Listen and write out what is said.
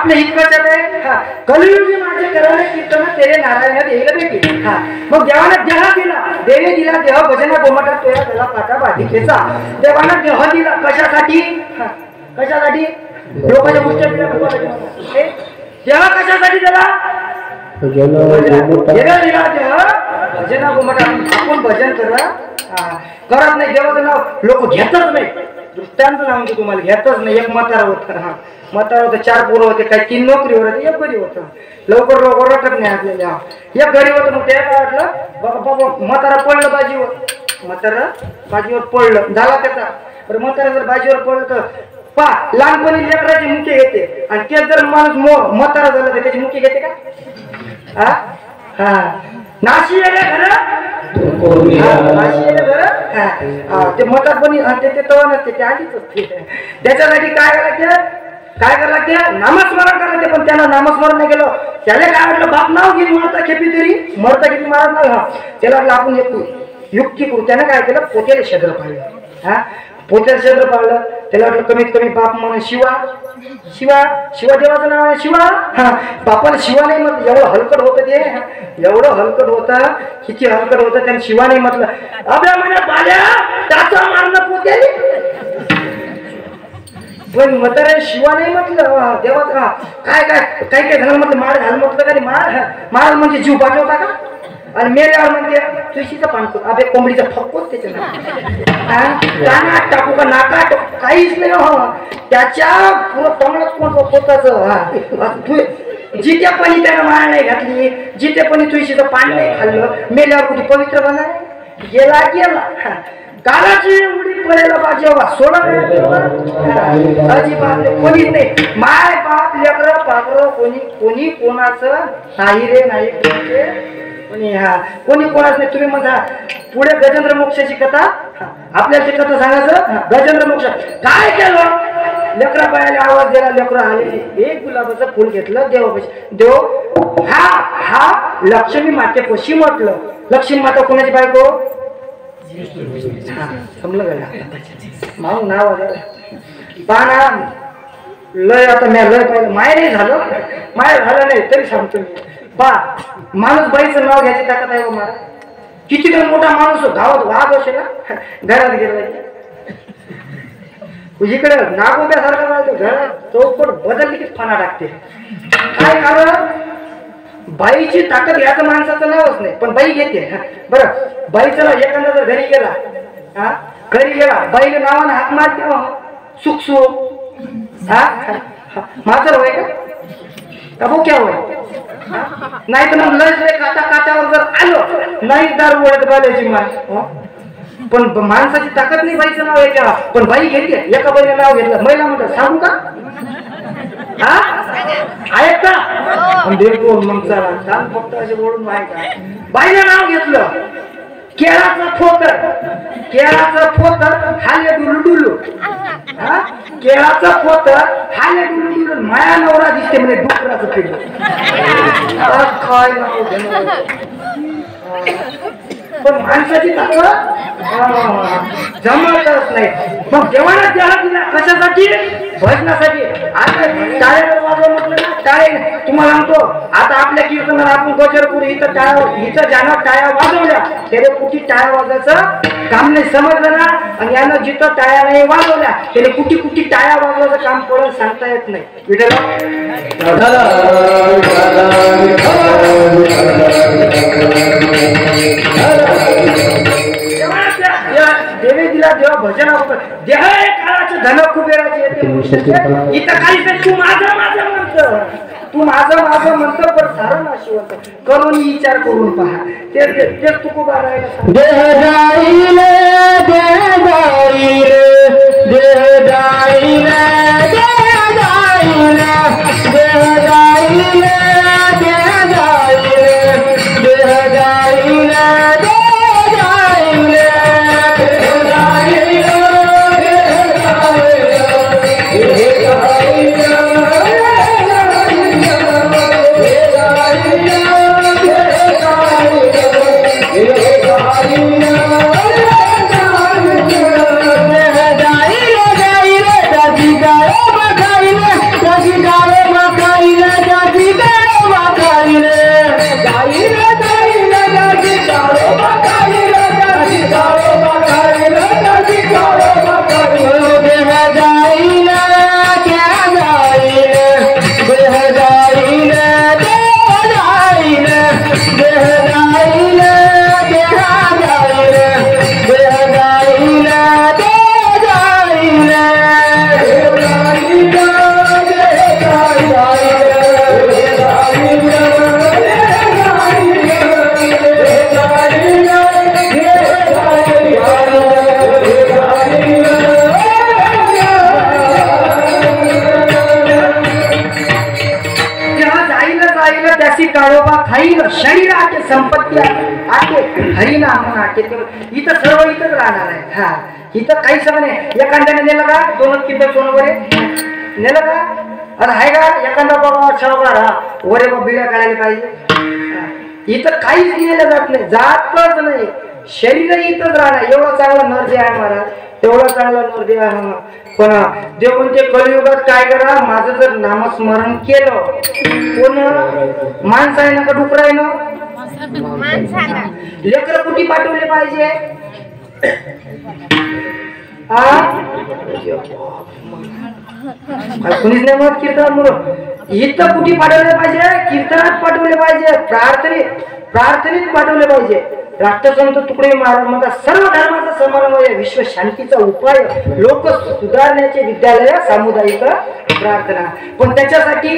आपल्या हितकाच्यात आहे हा कलियुगी माझे करावे कीर्तन तेरे नारायण देईल बेटी हा मग देवाने देह दिला देवी दिला देह भजना गोमटा तोया त्याला पाटा बाधिकेचा देवाने देह दिला कशासाठी कशासाठी लोकांच्या गोष्टी देह कशासाठी दिला भजना गोमटा आपण भजन करा करत नाही देवाचं नाव लोक घेतच नाही दृष्टांत सांगतो तुम्हाला घेतच नाही एक म्हातारा होता हा म्हातारा होतं 4 पोरं होते काही 3 नोकरीवर होते एक घरी होतं लवकर रटत नाही आपल्याला एक घरी होतं मग ते काय वाटलं बाबा म्हातारा पडलं बाजीवर पडलं झाला त्याचा बरं म्हातारा जर बाजीवर पडलं तर पा लहानपणी लेकराची मुके घेते आणि तेच जर माणूस म्हातारा झाला तर त्याची मुके घेते का हा हा नाशी आहे ते मतात पण ते तवा नसते ते आधीच असते त्याच्यासाठी काय करायला लागते नामस्मरण करायचे पण त्याला नामस्मरण नाही केलं त्याला काय वाटलं बाप नाव गेली मरता खेपी तरी मरता खेपी मारत नाही हा त्याला वाटलं आपण एक युक्ती करू त्यानं काय केलं पोत्याला शद्र पाळलं हा पोत्याला शद्र पाळलं त्याला वाटलं कमीत कमी बाप म्हणून शिवा देवाचं नाव आहे शिवा हा बापाला शिवा नाही म्हटलं एवढं हलकट होतं ते एवढं हलकट होतं किती हलकट होतं त्याने शिवा नाही म्हटलं अबे म्हणे बाल्या त्याचा मारणं पोत्याने पण म्हातारे शिवा नाही म्हटलं देवाचं काय झालं म्हटलं माळ घाल म्हटलं का माळ म्हणजे जीव पाठवता का आणि मेल्यावर म्हणजे तुळशीचं पान अबे कोंबडीचा फक्कोच त्याच्या टाकू का नाका काहीच नाही हो त्याच्या पुरं तंगडच कोण पोताच जिथे पण त्यानं माळ नाही घातली जिथे पण तुळशीचं पान नाही खाल्लं मेल्यावर कुठे पवित्र बना गेला कालाची उडी पडायला पाहिजे सोडा अजिबात कोणीच नाही माय बाप लेकर पाकर कोणी कोणाचं नाही रे नाही कोणी कोणाच नाही तुम्ही म्हणता पुढे गजेंद्र मोक्षाची कथा आपल्याला ती कथा सांगायचं गजेंद्र मोक्ष काय केलं लेकरा पायाला आवाज दिला लेकरं आले एक गुलाबाचं फुल घेतलं देव हा लक्ष्मी मातेपाशी म्हटलं लक्ष्मी माता कोणाची बायको समजलं का माऊ नाव पाना लय आता मी लय पाहिलं माय नाही झालं नाही तरी सांगतो मी बा माणूस बाईचं नाव घ्यायची ताकद आहे मला किती काही मोठा माणूस गावात वाघ असेल ना घरात गेला इकडे नागोब्यासारखं राहतो घरात चौकट बदलली की फणा टाकते काय कारण बाईची ताकद याचं माणसाचं नावच नाही पण बाई घेते बरं बाईचं नाव एखादा जर घरी गेला बाईला नावानं हात मारते सुख माझं होय का बोक्या होय नाही तर मग लय काटावर जर आलो नाही दारू वळत बाल्याची मान पण माणसाची ताकद नाही बाईचं नाव आहे पण बाई घेते एका बाईने नाव घेतलं महिला म्हणतात सांगू का आहेत का मग चला छान फक्त असे बोलून आहे का बाईने नाव घेतलं केळाचं फोतर हाले डुलू केळाचं फोतर हाले डुलू माया नवरा दिसते म्हणजे डुकराचं पिढ काय नाव पण माणसाची ताकद जमतच नाही मग देवाला द्यायला दिला कशासाठी भजनासाठी आता टाळ्यावर वाजव म्हटलं ना टाळे तुम्हाला सांगतो आता आपल्या कीर्तनाला आपण गजर करू इथं ज्यानं टाळ्या वाजवल्या त्याने कुठे टाळ्या वाजवायचं काम नाही समजलं ना आणि यानं जिथं टाळ्या नाही वाजवल्या त्याने कुठे टाळ्या वाजवायचं काम पडून सांगता येत नाही देवी दिला देवा भजन देह काळाचं धन कुबेराचे येते इथं काही तू माझं म्हणतो पण सारं नाशिवत करून विचार करून पहा तेच तू कुबा राहायला गाय आके हरिनाम म्हणून आके इथं सर्व इथंच राहणार आहे. हा इथं काही सगळं नाही. एखाद्याने नेलं का 2 किलो सोनं वरे नेलं का अरे आहे का एखादा बाबा शावकार हा वरे बिड्या काढायला पाहिजे. इथं काहीच नेलं जात नाही, जातच नाही. शरीर इथंच राहणार. एवढा चांगला नरदेव आहे महाराज, एवढा चांगला नरदेव आहे. पण देव म्हणते कलियुगात काय करा, माझं जर नामस्मरण केलं कोण माणसं आहे ना का डुकर आहे ना लेकर कुठे पाठवले पाहिजे कुणीच नाही मग कीर्तन म्हणून इथं कुठे पाठवले पाहिजे, कीर्तनात पाठवले पाहिजे, प्रार्थनेत पाठवले पाहिजे. राष्ट्रसंत तुकडे महाराज म्हणतात सर्व धर्माचा समन्वय विश्व शांतीचा उपाय लोक सुधारण्याचे विद्यालय सामुदायिक प्रार्थना. पण त्याच्यासाठी